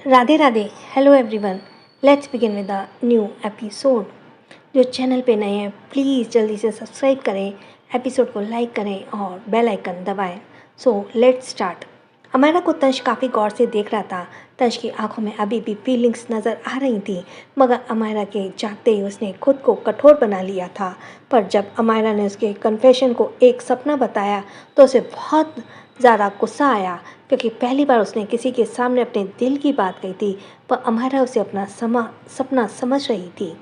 Radhe Radhe. Hello everyone. Let's begin with a new episode. जो channel पे नए हैं प्लीज़ जल्दी से सब्सक्राइब करें, एपिसोड को लाइक करें और बेल आइकन दबाएं। So let's start. अमायरा को तंश काफ़ी गौर से देख रहा था। तंश की आंखों में अभी भी फीलिंग्स नज़र आ रही थी, मगर अमायरा के जागते ही उसने खुद को कठोर बना लिया था। पर जब अमायरा ने उसके कन्फेशन को एक सपना बताया तो उसे बहुत ज़्यादा गुस्सा आया, क्योंकि पहली बार उसने किसी के सामने अपने दिल की बात कही थी। पर अमायरा उसे अपना सपना समझ रही थी।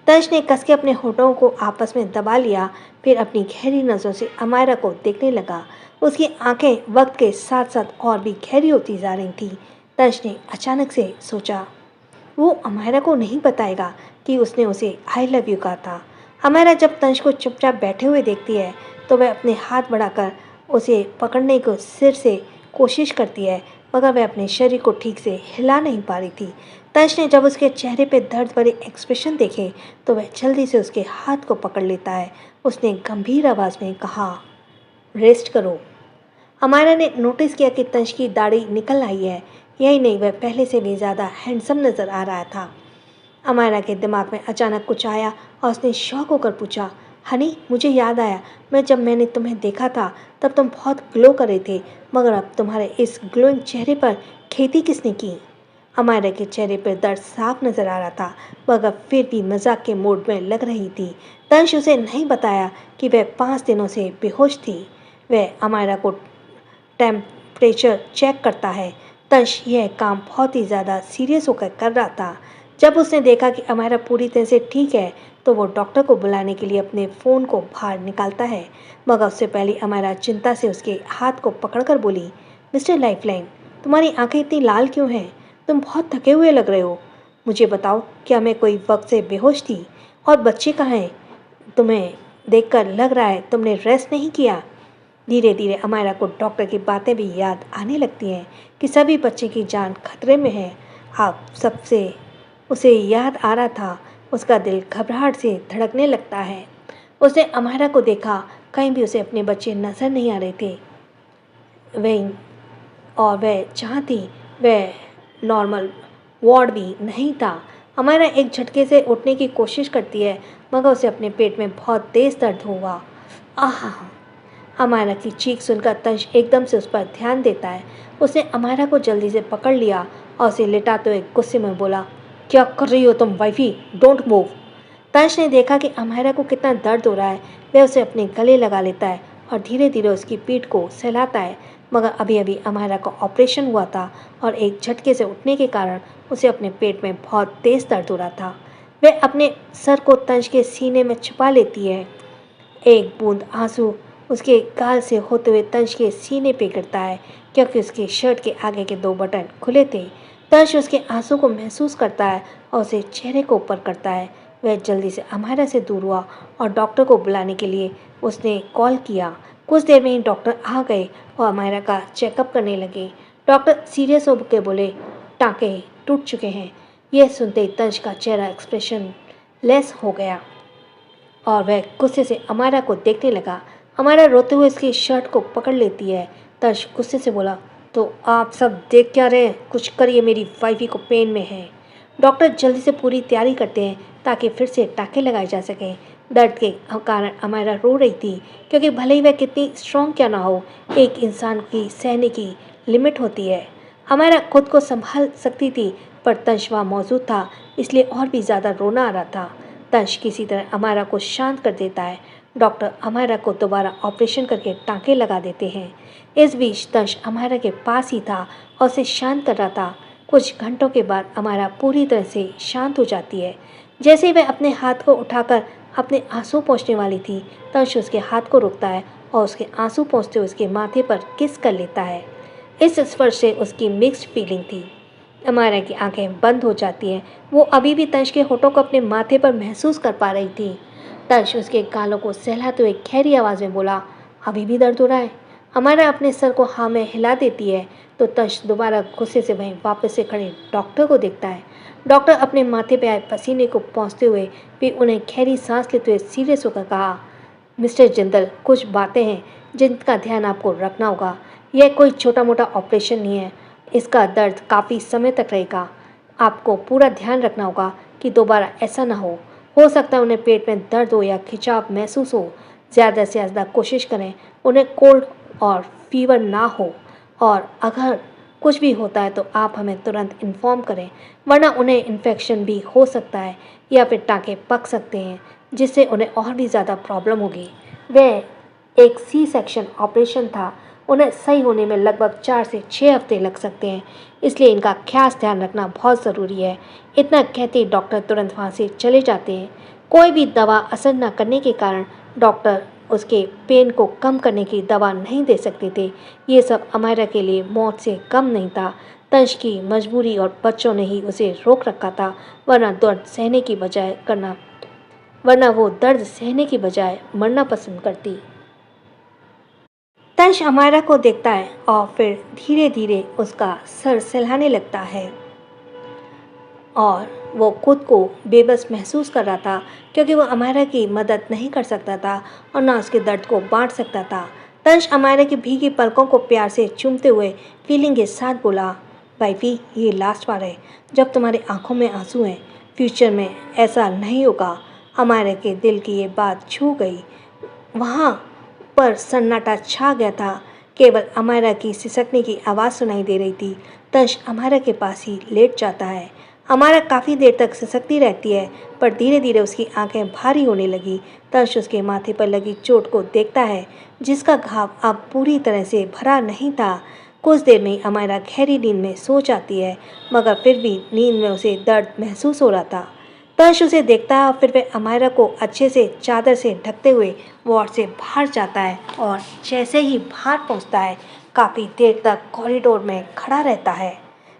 तंश ने कस के अपने होठों को आपस में दबा लिया, फिर अपनी गहरी नज़रों से अमायरा को देखने लगा। उसकी आंखें वक्त के साथ साथ और भी गहरी होती जा रही थी। तंश ने अचानक से सोचा, वो अमायरा को नहीं बताएगा कि उसने उसे आई लव यू कहा था। अमायरा जब तंश को चुपचाप बैठे हुए देखती है तो वह अपने हाथ बढ़ाकर उसे पकड़ने को सिर से कोशिश करती है, मगर वह अपने शरीर को ठीक से हिला नहीं पा रही थी। तंश ने जब उसके चेहरे पर दर्द भरे एक्सप्रेशन देखे तो वह जल्दी से उसके हाथ को पकड़ लेता है। उसने गंभीर आवाज़ में कहा, रेस्ट करो। अमायरा ने नोटिस किया कि तंश की दाढ़ी निकल आई है। यही नहीं, वह पहले से भी ज़्यादा हैंडसम नज़र आ रहा था। अमायरा के दिमाग में अचानक कुछ आया और उसने शॉक होकर पूछा, हनी मुझे याद आया, जब मैंने तुम्हें देखा था तब तुम बहुत ग्लो कर रहे थे, मगर अब तुम्हारे इस ग्लोइंग चेहरे पर खेती किसने की? अमायरा के चेहरे पर दर्द साफ नज़र आ रहा था, मगर फिर भी मजाक के मूड में लग रही थी। तंश उसे नहीं बताया कि वह 5 दिनों से बेहोश थी। वह अमायरा को टेम्परेचर चेक करता है। तंश यह काम बहुत ही ज़्यादा सीरियस होकर कर रहा था। जब उसने देखा कि अमायरा पूरी तरह से ठीक है तो वो डॉक्टर को बुलाने के लिए अपने फ़ोन को बाहर निकालता है, मगर उससे पहले अमायरा चिंता से उसके हाथ को पकड़कर बोली, मिस्टर लाइफलाइन, तुम्हारी आंखें इतनी लाल क्यों हैं? तुम बहुत थके हुए लग रहे हो। मुझे बताओ, क्या मैं कोई वक्त से बेहोश थी? और बच्चे कहाँ हैं? तुम्हें देखकर लग रहा है तुमने रेस्ट नहीं किया। धीरे धीरे अमायरा को डॉक्टर की बातें भी याद आने लगती हैं कि सभी बच्चे की जान खतरे में है। आप सबसे उसे याद आ रहा था। उसका दिल घबराहट से धड़कने लगता है। उसने अमायरा को देखा, कहीं भी उसे अपने बच्चे नजर नहीं आ रहे थे। वह और वह जहाँ थी वह नॉर्मल वार्ड भी नहीं था। अमायरा एक झटके से उठने की कोशिश करती है, मगर उसे अपने पेट में बहुत तेज दर्द हुआ। आह! अमायरा की चीख सुनकर तंश एकदम से उस पर ध्यान देता है। उसने अमायरा को जल्दी से पकड़ लिया और उसे लिटाते हुए गुस्से में बोला, क्या कर रही हो तुम वाइफी? Don't move. तंश ने देखा कि अमायरा को कितना दर्द हो रहा है। वह उसे अपने गले लगा लेता है और धीरे धीरे उसकी पीठ को सहलाता है, मगर अभी अभी अमायरा का ऑपरेशन हुआ था और एक झटके से उठने के कारण उसे अपने पेट में बहुत तेज दर्द हो रहा था। वह अपने सर को तंश के सीने में छिपा लेती है। एक बूंद आंसू उसके गाल से होते हुए तंश के सीने पे गिरता है, क्योंकि उसके शर्ट के आगे के 2 बटन खुले थे। तंश उसके आंसू को महसूस करता है और उसे चेहरे को ऊपर करता है। वह जल्दी से अमायरा से दूर हुआ और डॉक्टर को बुलाने के लिए उसने कॉल किया। कुछ देर में ही डॉक्टर आ गए और अमायरा का चेकअप करने लगे। डॉक्टर सीरियस होकर बोले, टाँके टूट चुके हैं। यह सुनते ही तंश का चेहरा एक्सप्रेशन लेस हो गया और वह गुस्से से अमायरा को देखने लगा। अमायरा रोते हुए उसकी शर्ट को पकड़ लेती है। तर्श गुस्से से बोला, तो आप सब देख क्या रहे हैं? कुछ करिए, मेरी वाइफी को पेन में है। डॉक्टर जल्दी से पूरी तैयारी करते हैं ताकि फिर से टाँके लगाए जा सकें। दर्द के कारण अमायरा रो रही थी, क्योंकि भले ही वह कितनी स्ट्रॉन्ग क्या ना हो, एक इंसान की सहने की लिमिट होती है। अमायरा खुद को संभाल सकती थी, पर तंश वहाँ मौजूद था, इसलिए और भी ज़्यादा रोना आ रहा था। तंश किसी तरह अमायरा को शांत कर देता है। डॉक्टर अमायरा को दोबारा ऑपरेशन करके टाँके लगा देते हैं। इस बीच तंश अमायरा के पास ही था और उसे शांत कर रहा था। कुछ घंटों के बाद अमायरा पूरी तरह से शांत हो जाती है। जैसे ही वह अपने हाथ को उठाकर अपने आंसू पोंछने वाली थी, तंश उसके हाथ को रोकता है और उसके आंसू पोंछते हुए उसके माथे पर किस कर लेता है। इस स्पर्श से उसकी मिक्स्ड फीलिंग थी। अमायरा की आंखें बंद हो जाती हैं। वो अभी भी तंश के होठों को अपने माथे पर महसूस कर पा रही थी। तंश उसके गालों को सहलाते हुए गहरी आवाज़ में बोला, अभी भी दर्द हो रहा है? अमायरा अपने सर को हाँ में हिला देती है तो तंश दोबारा गुस्से से वहीं वापस से खड़े डॉक्टर को देखता है। डॉक्टर अपने माथे पे आए पसीने को पोंछते हुए भी उन्हें गहरी सांस लेते हुए सीरियस होकर कहा, मिस्टर जिंदल, कुछ बातें हैं जिनका ध्यान आपको रखना होगा। यह कोई छोटा मोटा ऑपरेशन नहीं है इसका दर्द काफ़ी समय तक रहेगा। आपको पूरा ध्यान रखना होगा कि दोबारा ऐसा ना हो सकता है उन्हें पेट में दर्द हो या खिंचाव महसूस हो। ज़्यादा से ज़्यादा कोशिश करें उन्हें कोल्ड और फीवर ना हो, और अगर कुछ भी होता है तो आप हमें तुरंत इन्फॉर्म करें, वरना उन्हें इन्फेक्शन भी हो सकता है या फिर टाँके पक सकते हैं, जिससे उन्हें और भी ज़्यादा प्रॉब्लम होगी। वह एक सी सेक्शन ऑपरेशन था, उन्हें सही होने में लगभग 4 से 6 हफ्ते लग सकते हैं, इसलिए इनका खास ध्यान रखना बहुत ज़रूरी है। इतना कहते ही डॉक्टर तुरंत वहाँ से चले जाते हैं। कोई भी दवा असर न करने के कारण डॉक्टर उसके पेन को कम करने की दवा नहीं दे सकते थे। ये सब अमायरा के लिए मौत से कम नहीं था। तंश की मजबूरी और बच्चों ने ही उसे रोक रखा था, वरना वो दर्द सहने की बजाय मरना पसंद करती। तंश अमायरा को देखता है और फिर धीरे धीरे उसका सर सहलाने लगता है, और वो खुद को बेबस महसूस कर रहा था क्योंकि वो अमायरा की मदद नहीं कर सकता था और ना उसके दर्द को बांट सकता था। तंश अमायरा की भीगी पलकों को प्यार से चूमते हुए फीलिंग के साथ बोला, वाइफी, ये लास्ट बार है जब तुम्हारी आंखों में आंसू हैं। फ्यूचर में ऐसा नहीं होगा। अमायरा के दिल की ये बात छू गई। वहाँ पर सन्नाटा छा गया था। केवल अमायरा की सिसकने की आवाज़ सुनाई दे रही थी। तंश अमायरा के पास ही लेट जाता है। अमायरा काफ़ी देर तक सिसकती रहती है, पर धीरे धीरे उसकी आंखें भारी होने लगी। तंश उसके माथे पर लगी चोट को देखता है, जिसका घाव अब पूरी तरह से भरा नहीं था। कुछ देर में अमायरा गहरी नींद में सो जाती है, मगर फिर भी नींद में उसे दर्द महसूस हो रहा था। तंश उसे देखता है और फिर वह अमायरा को अच्छे से चादर से ढकते हुए वार्ड से बाहर जाता है, और जैसे ही बाहर पहुंचता है काफ़ी देर तक कॉरिडोर में खड़ा रहता है।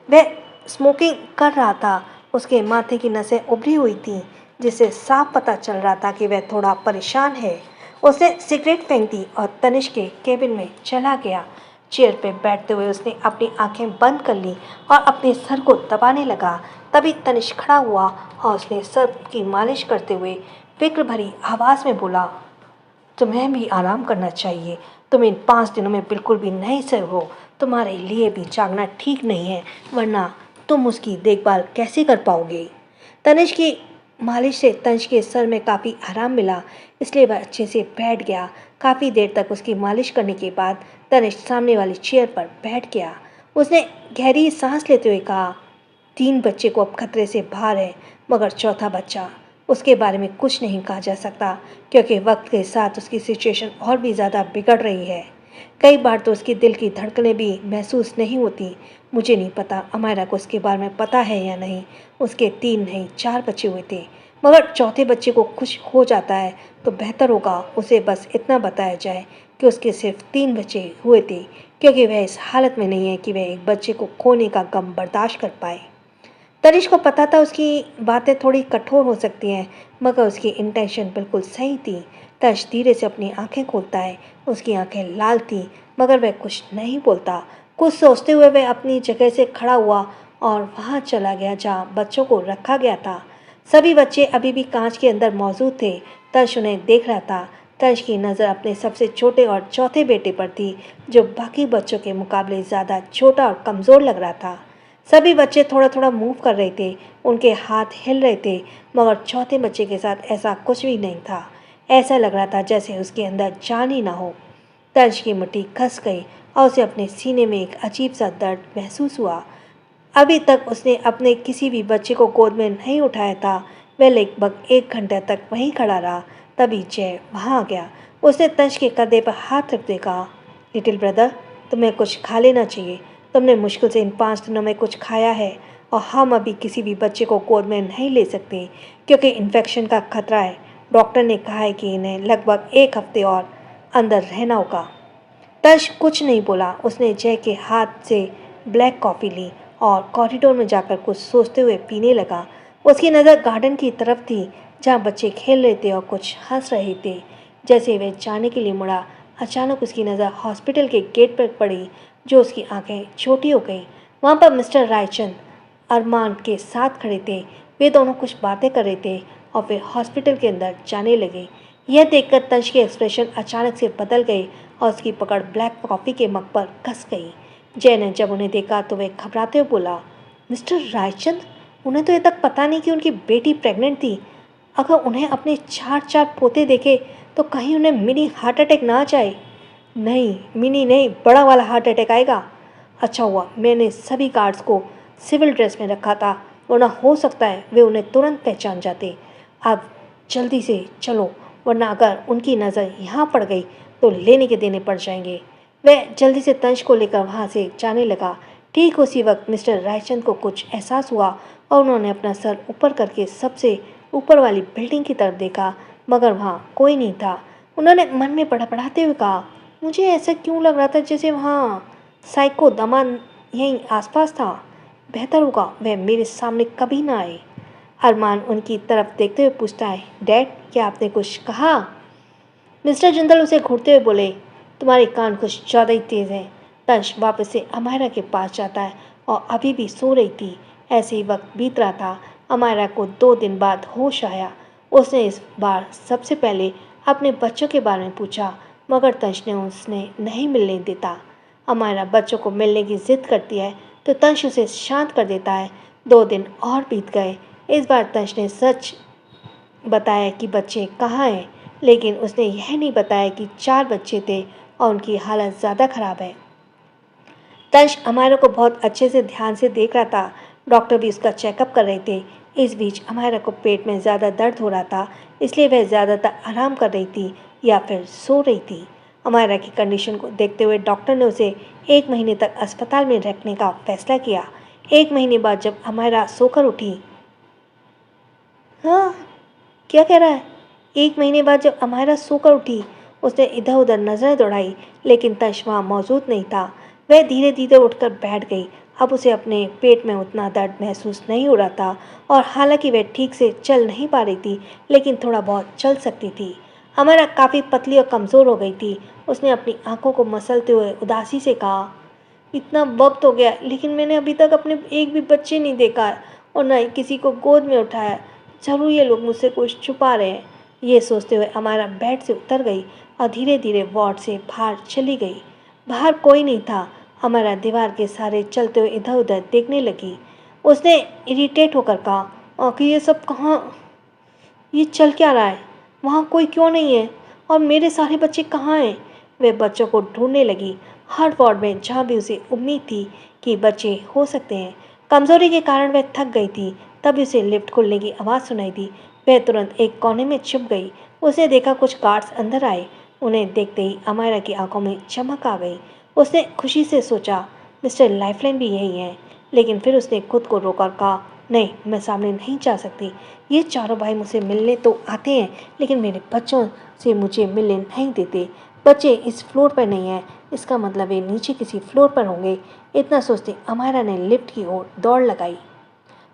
वह स्मोकिंग कर रहा था। उसके माथे की नसें उभरी हुई थीं, जिससे साफ पता चल रहा था कि वह थोड़ा परेशान है। उसने सिगरेट फेंक दी और तनिष्क के केबिन में चला गया। चेयर पे बैठते हुए उसने अपनी आंखें बंद कर ली और अपने सर को दबाने लगा। तभी तनिष्क खड़ा हुआ और उसने सर की मालिश करते हुए फिक्र भरी आवाज़ में बोला, तुम्हें भी आराम करना चाहिए। तुम इन 5 दिनों में बिल्कुल भी नहीं सही हो। तुम्हारे लिए भी जागना ठीक नहीं है, वरना तुम उसकी देखभाल कैसे कर पाओगे। तनिष्क की मालिश से तंश के सर में काफ़ी आराम मिला, इसलिए वह अच्छे से बैठ गया। काफ़ी देर तक उसकी मालिश करने के बाद तनिष्क सामने वाली चेयर पर बैठ गया। उसने गहरी सांस लेते हुए कहा, 3 बच्चे को अब खतरे से बाहर है, मगर चौथा बच्चा, उसके बारे में कुछ नहीं कहा जा सकता, क्योंकि वक्त के साथ उसकी सिचुएशन और भी ज़्यादा बिगड़ रही है। कई बार तो उसके दिल की धड़कनें भी महसूस नहीं होती। मुझे नहीं पता अमायरा को उसके बारे में पता है या नहीं। उसके 3 नहीं 4 बच्चे हुए थे, मगर चौथे बच्चे को कुछ हो जाता है तो बेहतर होगा उसे बस इतना बताया जाए कि उसके सिर्फ 3 बच्चे हुए थे, क्योंकि वह इस हालत में नहीं है कि वह एक बच्चे को खोने का गम बर्दाश्त कर पाए। तनिष्क को पता था उसकी बातें थोड़ी कठोर हो सकती हैं, मगर उसकी इंटेंशन बिल्कुल सही थी। तनिष्क धीरे से अपनी आंखें खोलता है। उसकी आंखें लाल थीं, मगर वह कुछ नहीं बोलता। कुछ सोचते हुए वह अपनी जगह से खड़ा हुआ और वहाँ चला गया जहाँ बच्चों को रखा गया था। सभी बच्चे अभी भी कांच के अंदर मौजूद थे। तनिष्क उन्हें देख रहा था। तनिष्क की नज़र अपने सबसे छोटे और चौथे बेटे पर थी, जो बाकी बच्चों के मुकाबले ज़्यादा छोटा और कमज़ोर लग रहा था। सभी बच्चे थोड़ा थोड़ा मूव कर रहे थे, उनके हाथ हिल रहे थे, मगर चौथे बच्चे के साथ ऐसा कुछ भी नहीं था। ऐसा लग रहा था जैसे उसके अंदर जान ही ना हो। तंश की मुट्ठी खस गई और उसे अपने सीने में एक अजीब सा दर्द महसूस हुआ। अभी तक उसने अपने किसी भी बच्चे को गोद में नहीं उठाया था। वह लगभग 1 घंटे तक वहीं खड़ा रहा। तभी जय वहाँ आ गया। उसने तंश के कंधे पर हाथ रखते कहा, लिटिल ब्रदर, तुम्हें कुछ खा लेना चाहिए। तुमने मुश्किल से इन 5 दिनों में कुछ खाया है, और हम अभी किसी भी बच्चे को गोद में नहीं ले सकते, क्योंकि इन्फेक्शन का खतरा है। डॉक्टर ने कहा है कि इन्हें लगभग 1 हफ्ते और अंदर रहना होगा। तंश कुछ नहीं बोला। उसने जय के हाथ से ब्लैक कॉफ़ी ली और कॉरिडोर में जाकर कुछ सोचते हुए पीने लगा। उसकी नज़र गार्डन की तरफ थी, जहाँ बच्चे खेल रहे थे और कुछ हंस रहे थे। जैसे वह जाने के लिए मुड़ा, अचानक उसकी नज़र हॉस्पिटल के गेट पर पड़ी, जो उसकी आंखें छोटी हो गईं। वहाँ पर मिस्टर रायचंद अरमान के साथ खड़े थे। वे दोनों कुछ बातें कर रहे थे और फिर हॉस्पिटल के अंदर जाने लगे। यह देखकर तंश के एक्सप्रेशन अचानक से बदल गए और उसकी पकड़ ब्लैक कॉफ़ी के मग पर कस गई। जय ने जब उन्हें देखा तो वह घबराते हुए बोला, मिस्टर रायचंद, उन्हें तो ये तक पता नहीं कि उनकी बेटी प्रेग्नेंट थी। अगर उन्हें अपने चार चार पोते देखे तो कहीं उन्हें मिनी हार्ट अटैक ना आ जाए। नहीं, मिनी नहीं, बड़ा वाला हार्ट अटैक आएगा। अच्छा हुआ मैंने सभी कार्ड्स को सिविल ड्रेस में रखा था, वरना हो सकता है वे उन्हें तुरंत पहचान जाते। अब जल्दी से चलो, वरना अगर उनकी नज़र यहाँ पड़ गई तो लेने के देने पड़ जाएंगे। वह जल्दी से तंश को लेकर वहाँ से जाने लगा। ठीक उसी वक्त मिस्टर रायचंद को कुछ एहसास हुआ और उन्होंने अपना सर ऊपर करके सबसे ऊपर वाली बिल्डिंग की तरफ देखा, मगर वहाँ कोई नहीं था। उन्होंने मन में बड़बड़ाते हुए कहा, मुझे ऐसा क्यों लग रहा था जैसे वहाँ साइको दमान यहीं आसपास था। बेहतर होगा वह मेरे सामने कभी ना आए। अरमान उनकी तरफ देखते हुए पूछता है, डैड, क्या आपने कुछ कहा? मिस्टर जिंदल उसे घूरते हुए बोले, तुम्हारे कान कुछ ज़्यादा ही तेज़ हैं। तंश वापस से अमायरा के पास जाता है और अभी भी सो रही थी। ऐसे ही वक्त बीत रहा था। अमायरा को 2 दिन बाद होश आया। उसने इस बार सबसे पहले अपने बच्चों के बारे में पूछा, मगर तंश ने उसने नहीं मिलने देता। अमायरा बच्चों को मिलने की जिद करती है तो तंश उसे शांत कर देता है। 2 दिन और बीत गए। इस बार तंश ने सच बताया कि बच्चे कहाँ हैं, लेकिन उसने यह नहीं बताया कि 4 बच्चे थे और उनकी हालत ज़्यादा ख़राब है। तंश अमायरा को बहुत अच्छे से ध्यान से देख रहा था। डॉक्टर भी उसका चेकअप कर रहे थे। इस बीच अमायरा को पेट में ज़्यादा दर्द हो रहा था, इसलिए वह ज़्यादातर आराम कर रही थी या फिर सो रही थी। अमायरा की कंडीशन को देखते हुए डॉक्टर ने उसे 1 महीने तक अस्पताल में रखने का फैसला किया। 1 महीने बाद जब अमायरा सोकर उठी, हाँ, क्या कह रहा है? 1 महीने बाद जब अमायरा सोकर उठी, उसने इधर उधर नजरें दौड़ाई, लेकिन तंश वहाँ मौजूद नहीं था। वह धीरे धीरे उठकर बैठ गई। अब उसे अपने पेट में उतना दर्द महसूस नहीं हो रहा था और हालांकि वह ठीक से चल नहीं पा रही थी, लेकिन थोड़ा बहुत चल सकती थी। अमायरा काफ़ी पतली और कमज़ोर हो गई थी। उसने अपनी आंखों को मसलते हुए उदासी से कहा, इतना वक्त हो गया लेकिन मैंने अभी तक अपने एक भी बच्चे नहीं देखा और न ही किसी को गोद में उठाया। जरूर ये लोग मुझसे कुछ छुपा रहे हैं। ये सोचते हुए अमायरा बेड से उतर गई और धीरे धीरे वार्ड से बाहर चली गई। बाहर कोई नहीं था। अमायरा दीवार के सहारे चलते हुए इधर उधर देखने लगी। उसने इरिटेट होकर कहा कि ये सब कहाँ, ये चल क्या रहा है? वहाँ कोई क्यों नहीं है और मेरे सारे बच्चे कहाँ हैं? वे बच्चों को ढूंढने लगी हर वार्ड में जहाँ भी उसे उम्मीद थी कि बच्चे हो सकते हैं। कमज़ोरी के कारण वह थक गई थी। तभी उसे लिफ्ट खुलने की आवाज़ सुनाई दी। वह तुरंत एक कोने में छुप गई। उसने देखा कुछ गार्ड्स अंदर आए। उन्हें देखते ही अमायरा की आंखों में चमक आ गई। उसने खुशी से सोचा, मिस्टर लाइफलाइन भी यही है, लेकिन फिर उसने खुद को रोका, कहा, नहीं, मैं सामने नहीं जा सकती। ये चारों भाई मुझसे मिलने तो आते हैं, लेकिन मेरे बच्चों से मुझे मिलने नहीं देते। बच्चे इस फ्लोर पर नहीं हैं, इसका मतलब ये नीचे किसी फ्लोर पर होंगे। इतना सोचते अमायरा ने लिफ्ट की ओर दौड़ लगाई।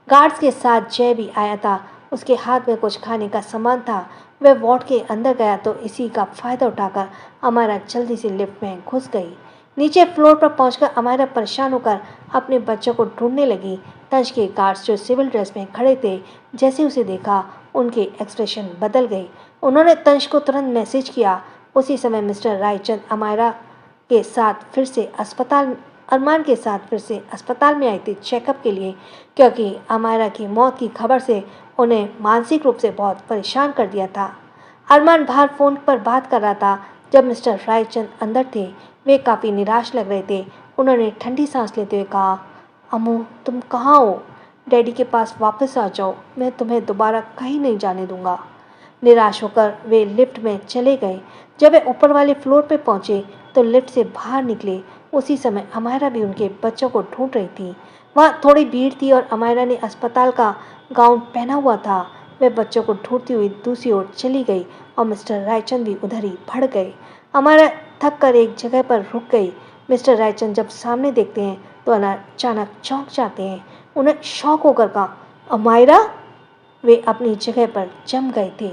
गार्ड्स के साथ जय भी आया था। उसके हाथ में कुछ खाने का सामान था। वह वार्ड के अंदर गया तो इसी का फ़ायदा उठाकर अमायरा जल्दी से लिफ्ट में घुस गई। नीचे फ्लोर पर पहुंचकर अमायरा परेशान होकर अपने बच्चों को ढूंढने लगी। तंश के गार्ड्स जो सिविल ड्रेस में खड़े थे, जैसे उसे देखा उनके एक्सप्रेशन बदल गए। उन्होंने तंश को तुरंत मैसेज किया। उसी समय मिस्टर रायचंद अरमान के साथ फिर से अस्पताल में आई थी चेकअप के लिए, क्योंकि अमायरा की मौत की खबर से उन्हें मानसिक रूप से बहुत परेशान कर दिया था। अरमान बाहर फ़ोन पर बात कर रहा था जब मिस्टर रायचंद अंदर थे। वे काफ़ी निराश लग रहे थे। उन्होंने ठंडी सांस लेते हुए कहा, अम्मू, तुम कहाँ हो? डैडी के पास वापस आ जाओ, मैं तुम्हें दोबारा कहीं नहीं जाने दूंगा। निराश होकर वे लिफ्ट में चले गए। जब वे ऊपर वाले फ्लोर पर पहुंचे तो लिफ्ट से बाहर निकले। उसी समय अमायरा भी उनके बच्चों को ढूंढ रही थी। वहाँ थोड़ी भीड़ थी और अमायरा ने अस्पताल का गाउन पहना हुआ था। वह बच्चों को ढूंढती हुई दूसरी ओर चली गई और मिस्टर रायचंद भी उधर ही भड़ गए। अमायरा थक कर एक जगह पर रुक गई। मिस्टर रायचंद जब सामने देखते हैं तो अचानक चौंक जाते हैं। उन्हें शौक होकर कहा, अमायरा? वे अपनी जगह पर जम गए थे।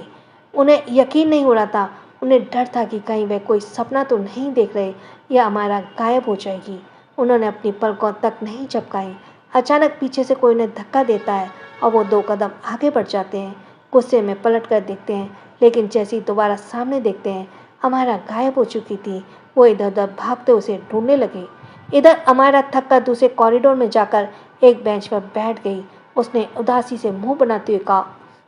उन्हें यकीन नहीं हो रहा था। उन्हें डर था कि कहीं वे कोई सपना तो नहीं देख रहे या अमायरा गायब हो जाएगी। उन्होंने अपनी पलकों तक नहीं झपकाई। अचानक पीछे से कोई उन्हें धक्का देता है और वो 2 कदम आगे बढ़ जाते हैं। गुस्से में पलट कर देखते हैं, लेकिन जैसे ही दोबारा सामने देखते हैं, अमायरा गायब हो चुकी थी। वो इधर उधर भागते उसे ढूंढने लगे। इधर अमायरा थक कर दूसरे कॉरिडोर में जाकर एक बेंच पर बैठ गई। उसने उदासी से मुंह बनाते हुए कहा,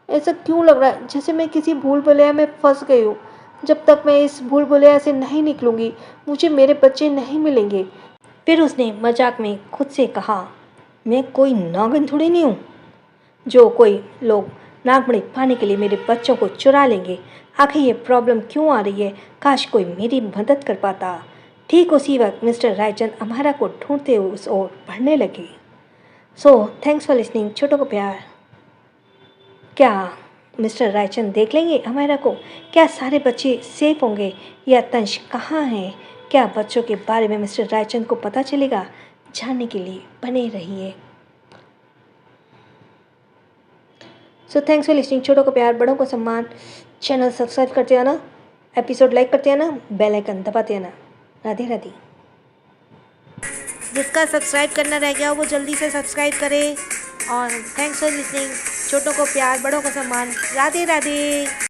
ऐसा क्यों लग रहा है जैसे मैं किसी भूल भुलैया में फंस गई हूँ। जब तक मैं इस भूल भुलैया से नहीं निकलूंगी मुझे मेरे बच्चे नहीं मिलेंगे। फिर उसने मजाक में खुद से कहा, मैं कोई नागिन थोड़ी नहीं हूँ जो कोई लोग नागमणि पाने के लिए मेरे बच्चों को चुरा लेंगे। आखिर ये प्रॉब्लम क्यों आ रही है, काश कोई मेरी मदद कर पाता। ठीक उसी वक्त मिस्टर रायचंद अमायरा को ढूंढते हुए उस ओर बढ़ने लगे। So thanks for listening. छोटों को प्यार। क्या मिस्टर रायचंद देख लेंगे अमायरा को? क्या सारे बच्चे सेफ होंगे या तंश कहाँ हैं? क्या बच्चों के बारे में मिस्टर रायचंद को पता चलेगा? जानने के लिए बने रहिए। So thanks for listening. छोटों को प्यार, बड़ों को सम्मान। चैनल सब्सक्राइब करते आना, एपिसोड लाइक करते आना, बेल आइकन दबाते आना। राधे राधे। जिसका सब्सक्राइब करना रह गया वो जल्दी से सब्सक्राइब करे। और थैंक्स फॉर लिसनिंग। छोटों को प्यार, बड़ों को सम्मान। राधे राधे।